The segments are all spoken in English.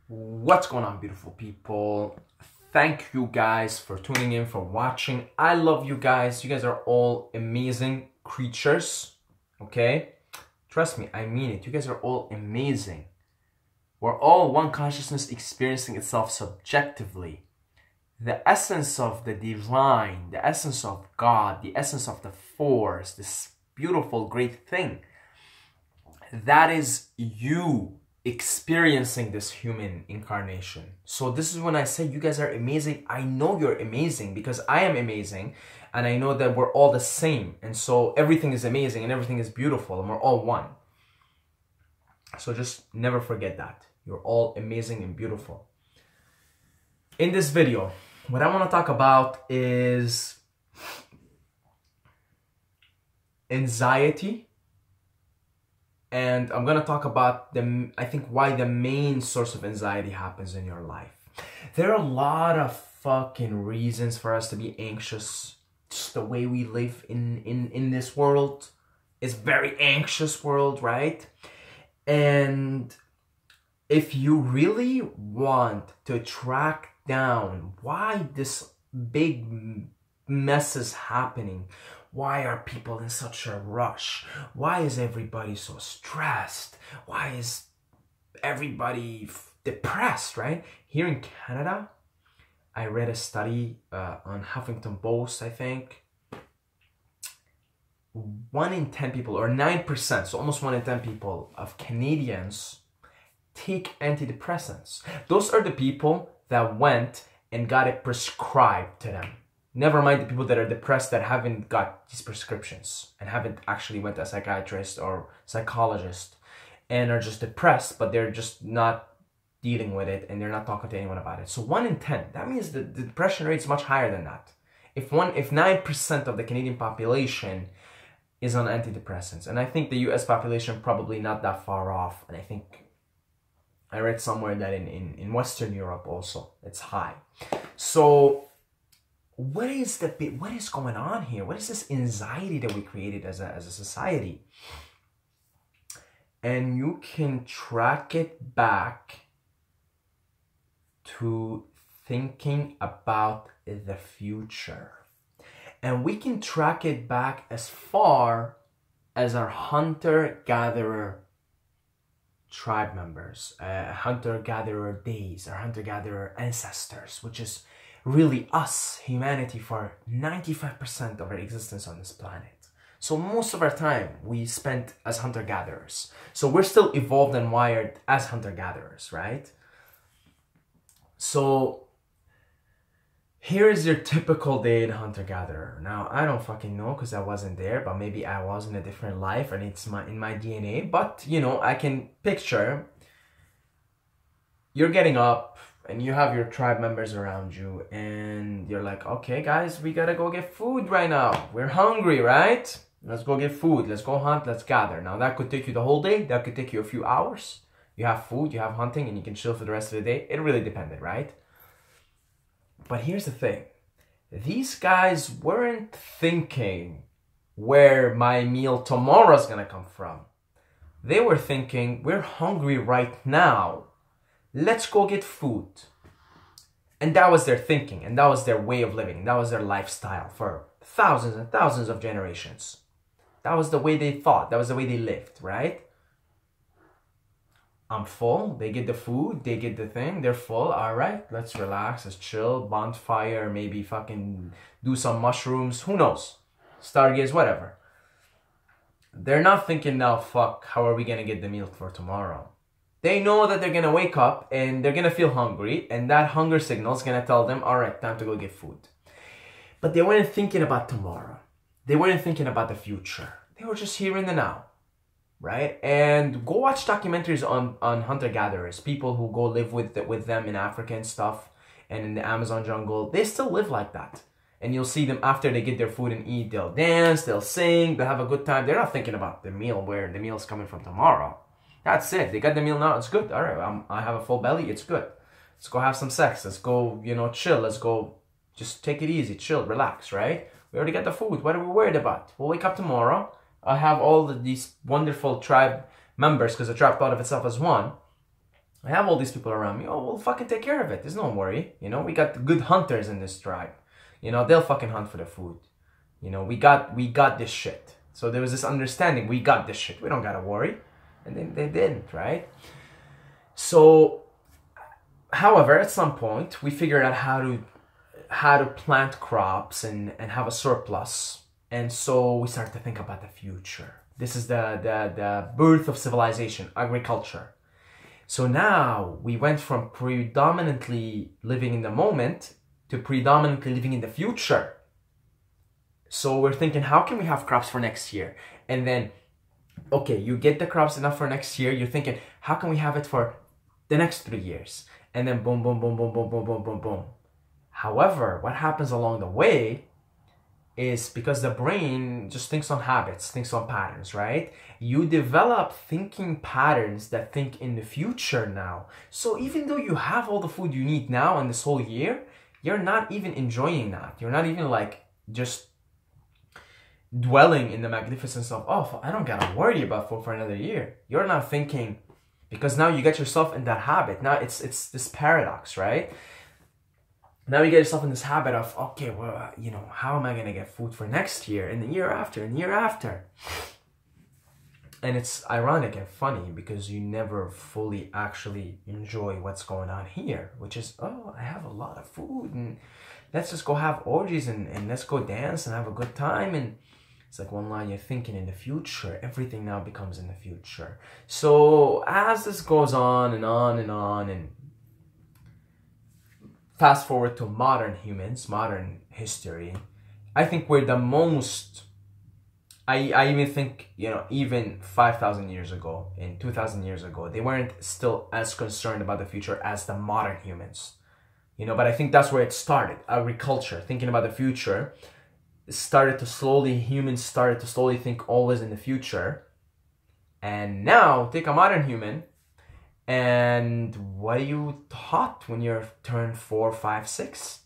What's going on, beautiful people? Thank you guys for tuning in, for watching. I love you guys. You guys are all amazing creatures, okay? Trust me, I mean it. You guys are all amazing. We're all one consciousness experiencing itself subjectively. The essence of the divine, the essence of God, the essence of the force, this beautiful, great thing, that is you experiencing this human incarnation. So this is when I say you guys are amazing. I know you're amazing because I am amazing, and I know that we're all the same, and so everything is amazing and everything is beautiful and we're all one. So just never forget that. You're all amazing and beautiful. In this video, what I want to talk about is anxiety. And I'm going to talk about why the main source of anxiety happens in your life. There are a lot of fucking reasons for us to be anxious. Just the way we live in this world is very anxious world, right? And if you really want to track down why this big mess is happening, why are people in such a rush? Why is everybody so stressed? Why is everybody depressed, right? Here in Canada, I read a study on Huffington Post, I think. 1 in 10 people, or 9%, so almost 1 in 10 people of Canadians take antidepressants. Those are the people that went and got it prescribed to them. Never mind the people that are depressed that haven't got these prescriptions and haven't actually went to a psychiatrist or psychologist and are just depressed, but they're just not dealing with it and they're not talking to anyone about it. So 1 in 10, that means the depression rate is much higher than that. If 9% of the Canadian population is on antidepressants, and I think the US population probably not that far off, and I think I read somewhere that in Western Europe also it's high. So what is going on here? What is this anxiety that we created as a society? And you can track it back to thinking about the future. And we can track it back as far as our hunter-gatherer tribe members, hunter-gatherer days, our hunter-gatherer ancestors, which is really us, humanity, for 95% of our existence on this planet. So most of our time we spent as hunter-gatherers. So we're still evolved and wired as hunter-gatherers, right? So here is your typical day in hunter-gatherer. Now, I don't fucking know because I wasn't there, but maybe I was in a different life and it's in my DNA. But, you know, I can picture you're getting up and you have your tribe members around you and you're like, okay, guys, we gotta go get food right now. We're hungry, right? Let's go get food. Let's go hunt. Let's gather. Now, that could take you the whole day. That could take you a few hours. You have food, you have hunting, and you can chill for the rest of the day. It really depended, right? But here's the thing. These guys weren't thinking where my meal tomorrow is going to come from. They were thinking, we're hungry right now. Let's go get food. And that was their thinking. And that was their way of living. That was their lifestyle for thousands and thousands of generations. That was the way they thought. That was the way they lived, right? I'm full. They get the food. They get the thing. They're full. All right, let's relax. Let's chill. Bonfire. Maybe fucking do some mushrooms. Who knows? Stargaze, whatever. They're not thinking now, fuck, how are we going to get the meal for tomorrow? They know that they're going to wake up and they're going to feel hungry. And that hunger signal is going to tell them, all right, time to go get food. But they weren't thinking about tomorrow. They weren't thinking about the future. They were just here in the now. Right? And go watch documentaries on hunter-gatherers, people who go live with them in Africa and stuff, and in the Amazon jungle. They still live like that. And you'll see them after they get their food and eat. They'll dance, they'll sing, they'll have a good time. They're not thinking about the meal, where the meal's coming from tomorrow. That's it. They got the meal now. It's good. All right, I have a full belly. It's good. Let's go have some sex. Let's go, you know, chill. Let's go just take it easy, chill, relax, right? We already got the food. What are we worried about? We'll wake up tomorrow. I have all these wonderful tribe members, because the tribe thought of itself as one. I have all these people around me. Oh, we'll fucking take care of it. There's no worry. You know, we got good hunters in this tribe. You know, they'll fucking hunt for the food. You know, we got this shit. So there was this understanding. We got this shit. We don't gotta worry. And then they didn't, right? So, however, at some point, we figured out how to plant crops and have a surplus. And so we started to think about the future. This is the birth of civilization, agriculture. So now we went from predominantly living in the moment to predominantly living in the future. So we're thinking, how can we have crops for next year? And then, okay, you get the crops enough for next year. You're thinking, how can we have it for the next 3 years? And then boom, boom, boom, boom, boom, boom, boom, boom, boom. However, what happens along the way is because the brain just thinks on habits, thinks on patterns, right? You develop thinking patterns that think in the future now. So even though you have all the food you need now and this whole year, you're not even enjoying that. You're not even like just dwelling in the magnificence of, oh, I don't gotta worry about food for another year. You're not thinking, because now you get yourself in that habit. Now it's this paradox, right? Now you get yourself in this habit of, okay, well, you know, how am I going to get food for next year and the year after and the year after? And it's ironic and funny because you never fully actually enjoy what's going on here, which is, oh, I have a lot of food and let's just go have orgies and let's go dance and have a good time. And it's like one line, you're thinking in the future. Everything now becomes in the future. So as this goes on and on and on, and fast forward to modern humans, modern history, I think we're the most, I even think, you know, even 5,000 years ago and 2,000 years ago, they weren't still as concerned about the future as the modern humans. You know, but I think that's where it started. Agriculture, thinking about the future, humans started to slowly think always in the future. And now, take a modern human, and what are you taught when you're turned 4, 5, 6?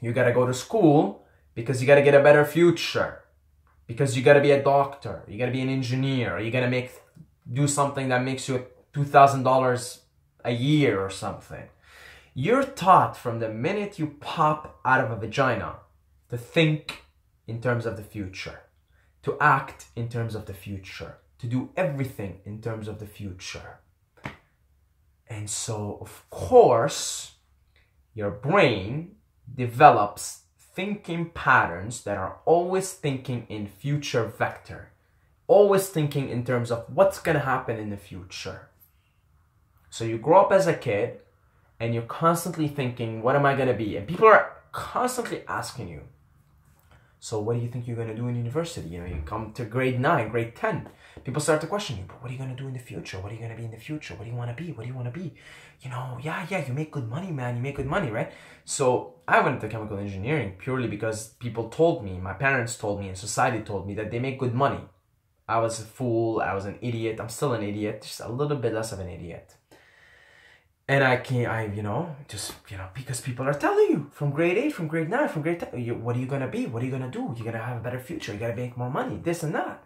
You gotta go to school because you gotta get a better future. Because you gotta be a doctor, you gotta be an engineer, or you gotta do something that makes you $2,000 a year or something. You're taught from the minute you pop out of a vagina to think in terms of the future, to act in terms of the future, to do everything in terms of the future. And so, of course, your brain develops thinking patterns that are always thinking in future vector, always thinking in terms of what's going to happen in the future. So you grow up as a kid and you're constantly thinking, what am I going to be? And people are constantly asking you, so what do you think you're going to do in university? You know, you come to grade 9, grade 10. People start to question you, but what are you going to do in the future? What are you going to be in the future? What do you want to be? What do you want to be? You know, yeah, you make good money, man. You make good money, right? So I went into chemical engineering purely because people told me, my parents told me, and society told me that they make good money. I was a fool. I was an idiot. I'm still an idiot, just a little bit less of an idiot. And because people are telling you from grade 8, from grade 9, from grade 10, what are you going to be? What are you going to do? You're going to have a better future. You got to make more money, this and that.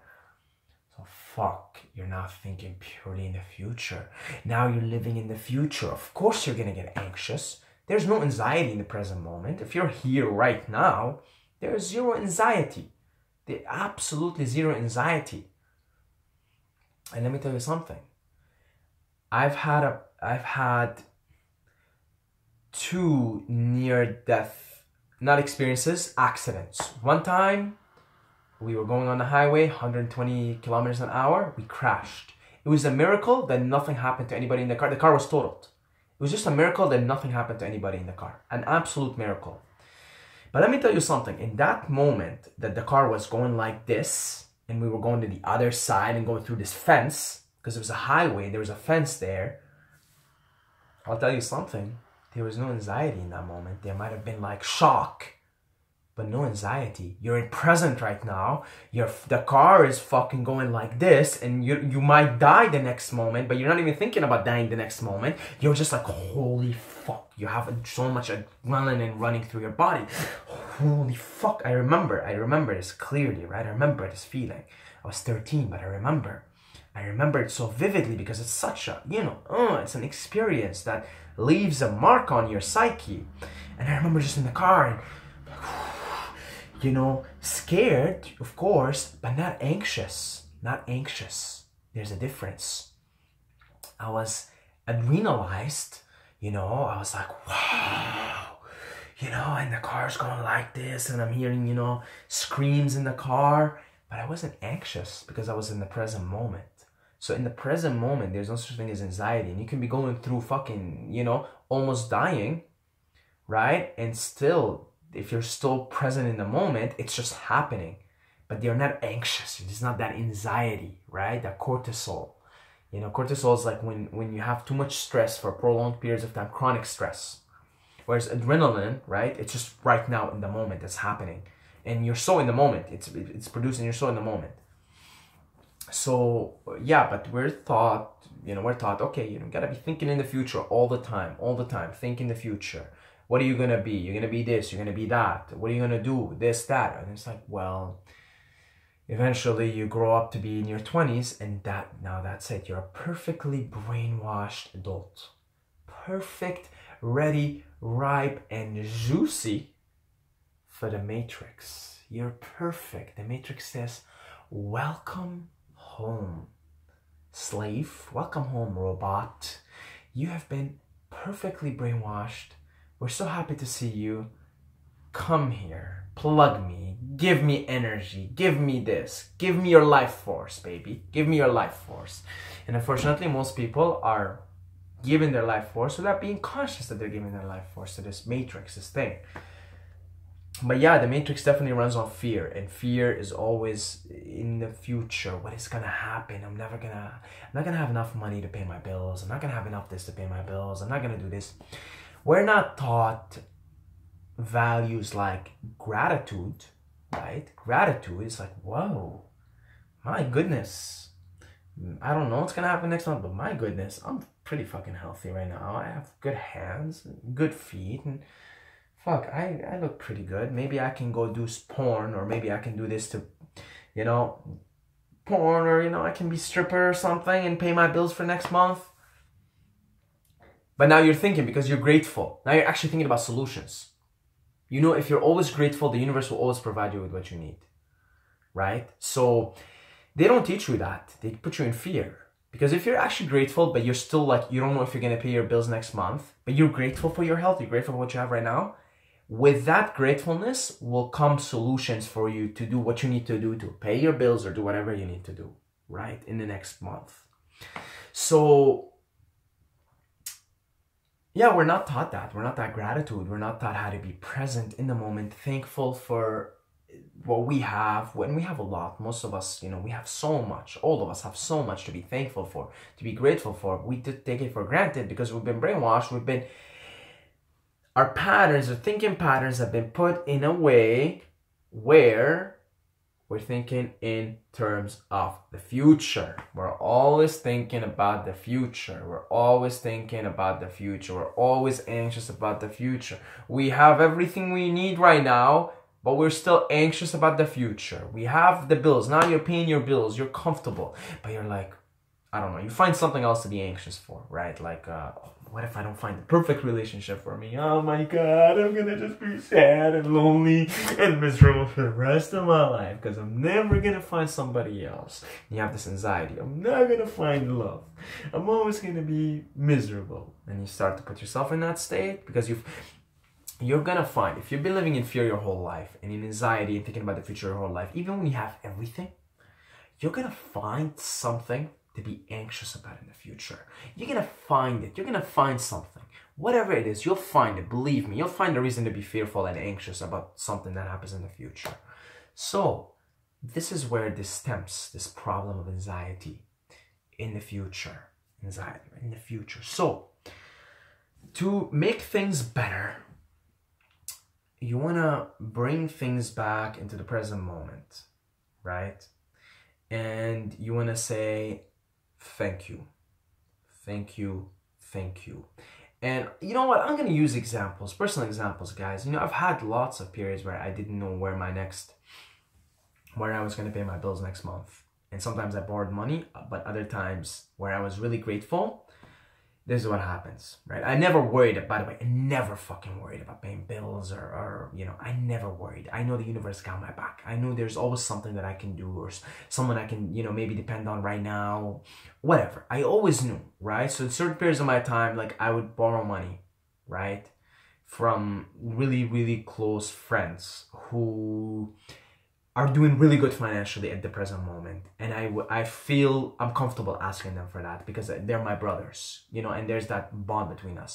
So fuck, you're not thinking purely in the future. Now you're living in the future. Of course you're going to get anxious. There's no anxiety in the present moment. If you're here right now, there's zero anxiety. There's absolutely zero anxiety. And let me tell you something. I've had 2 near-death, not experiences, accidents. One time, we were going on the highway, 120 kilometers an hour, we crashed. It was a miracle that nothing happened to anybody in the car. The car was totaled. It was just a miracle that nothing happened to anybody in the car. An absolute miracle. But let me tell you something. In that moment that the car was going like this, and we were going to the other side and going through this fence, because it was a highway, there was a fence there, I'll tell you something, there was no anxiety in that moment. There might have been like shock, but no anxiety. You're in present right now. The car is fucking going like this, and you might die the next moment, but you're not even thinking about dying the next moment. You're just like, holy fuck, you have so much adrenaline running through your body. Holy fuck, I remember this clearly, right? I remember this feeling. I was 13, but I remember. I remember it so vividly because it's such a, it's an experience that leaves a mark on your psyche. And I remember just in the car and, scared, of course, but not anxious. Not anxious. There's a difference. I was adrenalized, I was like, wow, and the car's going like this, and I'm hearing, screams in the car, but I wasn't anxious because I was in the present moment. So in the present moment, there's no such thing as anxiety, and you can be going through fucking, almost dying, right? And still, if you're still present in the moment, it's just happening, but you're not anxious. It's not that anxiety, right? That cortisol. Cortisol is like when you have too much stress for prolonged periods of time, chronic stress. Whereas adrenaline, right? It's just right now in the moment it's happening. And you're so in the moment. It's producing, you're so in the moment. So, yeah, but we're taught, okay, you gotta be thinking in the future all the time. Think in the future. What are you gonna be? You're gonna be this, you're gonna be that. What are you gonna do? This, that. And it's like, well, eventually you grow up to be in your 20s and that's it. You're a perfectly brainwashed adult. Perfect, ready, ripe, and juicy for the Matrix. You're perfect. The Matrix says, welcome home, slave. Welcome home, robot. You have been perfectly brainwashed. We're so happy to see you. Come here, plug me, give me energy, give me this, give me your life force, baby. Give me your life force. And unfortunately, most people are giving their life force without being conscious that they're giving their life force to this matrix, this thing. But yeah, the matrix definitely runs on fear, and fear is always in the future. What is gonna happen? I'm not gonna have enough money to pay my bills. I'm not gonna have enough this to pay my bills. I'm not gonna do this. We're not taught values like gratitude, right? Gratitude is like, whoa, my goodness. I don't know what's gonna happen next month, but my goodness, I'm pretty fucking healthy right now. I have good hands, good feet, and fuck, I look pretty good. Maybe I can go do porn, or maybe I can do this to, porn, or, I can be stripper or something and pay my bills for next month. But now you're thinking, because you're grateful. Now you're actually thinking about solutions. If you're always grateful, the universe will always provide you with what you need, right? So they don't teach you that. They put you in fear. Because if you're actually grateful, but you're still like, you don't know if you're going to pay your bills next month, but you're grateful for your health, you're grateful for what you have right now, with that gratefulness will come solutions for you to do what you need to do to pay your bills or do whatever you need to do, right, in the next month. So yeah, we're not taught that. We're not taught gratitude. We're not taught how to be present in the moment, thankful for what we have. When we have a lot, most of us, we have so much. All of us have so much to be thankful for, to be grateful for. We take it for granted because we've been brainwashed. Our patterns, our thinking patterns have been put in a way where we're thinking in terms of the future. We're always thinking about the future. We're always thinking about the future. We're always anxious about the future. We have everything we need right now, but we're still anxious about the future. We have the bills. Now you're paying your bills. You're comfortable. But you're like, I don't know. You find something else to be anxious for, right? Like, what if I don't find the perfect relationship for me? Oh my God, I'm gonna just be sad and lonely and miserable for the rest of my life because I'm never gonna find somebody else. And you have this anxiety. I'm not gonna find love. I'm always gonna be miserable. And you start to put yourself in that state because you're gonna find, if you've been living in fear your whole life and in anxiety and thinking about the future your whole life, even when you have everything, you're gonna find something to be anxious about in the future. You're gonna find it. You're gonna find something. Whatever it is, you'll find it. Believe me, you'll find a reason to be fearful and anxious about something that happens in the future. So, this is where this stems, this problem of anxiety in the future. Anxiety in the future. So, to make things better, you wanna bring things back into the present moment, right? And you wanna say, thank you, thank you, thank you. And you know what? I'm going to use examples, personal examples, guys. I've had lots of periods where I didn't know where I was going to pay my bills next month. And sometimes I borrowed money, but other times where I was really grateful, this is what happens, right? I never worried, by the way, I never fucking worried about paying bills or you know, I never worried. I know the universe got my back. I know there's always something that I can do or someone I can, you know, maybe depend on right now, whatever. I always knew, right? So in certain periods of my time, like I would borrow money, right? From really, really close friends who are doing really good financially at the present moment, and I feel I'm comfortable asking them for that because they're my brothers, you know, and there's that bond between us,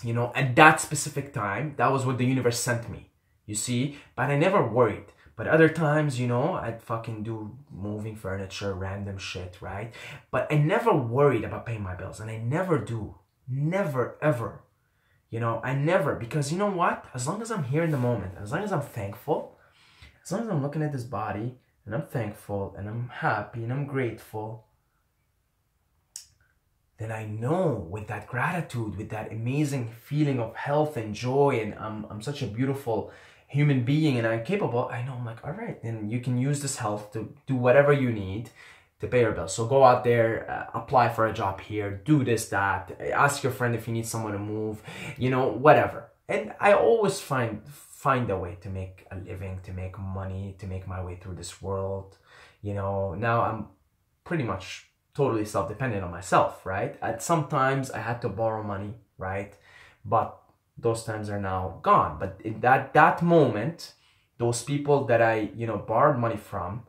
you know. At that specific time, that was what the universe sent me, you see. But I never worried. But other times, you know, I'd fucking do moving furniture, random shit, right? But I never worried about paying my bills, and I never do, never ever, you know. I never, because you know what, as long as I'm here in the moment, as long as I'm thankful, as long as I'm looking at this body and I'm thankful and I'm happy and I'm grateful, then I know with that gratitude, with that amazing feeling of health and joy, and I'm such a beautiful human being and I'm capable, I know I'm like, all right, then you can use this health to do whatever you need to pay your bills. So go out there, apply for a job here, do this, that, ask your friend if you need someone to move, you know, whatever. And I always find a way to make a living, to make money, to make my way through this world. You know, now I'm pretty much totally self-dependent on myself, right? At some times I had to borrow money, right? But those times are now gone. But in that moment, those people that I, you know, borrowed money from,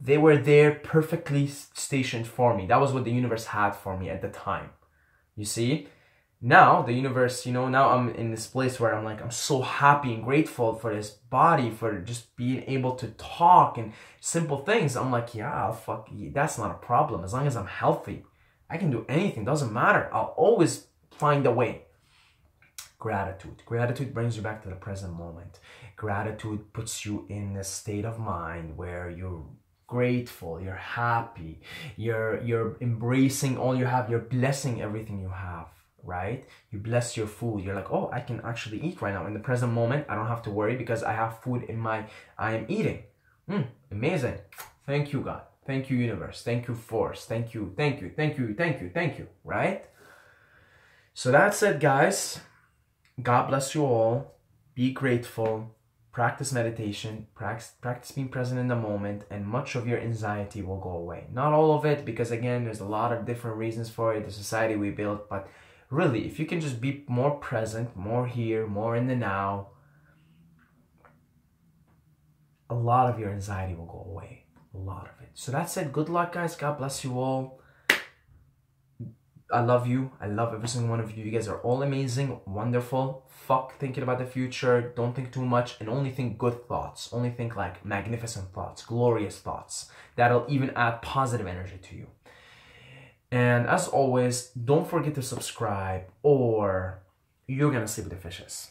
they were there perfectly stationed for me. That was what the universe had for me at the time. You see? Now the universe, you know, now I'm in this place where I'm like, I'm so happy and grateful for this body, for just being able to talk and simple things. I'm like, yeah, fuck, that's not a problem. As long as I'm healthy, I can do anything. Doesn't matter. I'll always find a way. Gratitude. Gratitude brings you back to the present moment. Gratitude puts you in a state of mind where you're grateful, you're happy, you're embracing all you have, you're blessing everything you have. Right? You bless your food. You're like, oh, I can actually eat right now. In the present moment, I don't have to worry because I have food in I am eating. Amazing. Thank you, God. Thank you, universe. Thank you, force. Thank you, thank you, thank you, thank you, thank you. Right? So that's it, guys. God bless you all. Be grateful. Practice meditation. Practice being present in the moment, and much of your anxiety will go away. Not all of it, because again, there's a lot of different reasons for it, the society we built, but really, if you can just be more present, more here, more in the now, a lot of your anxiety will go away. A lot of it. So that's it. Good luck, guys. God bless you all. I love you. I love every single one of you. You guys are all amazing, wonderful. Fuck thinking about the future. Don't think too much, and only think good thoughts. Only think like magnificent thoughts, glorious thoughts. That'll even add positive energy to you. And as always, don't forget to subscribe or you're gonna sleep with the fishes.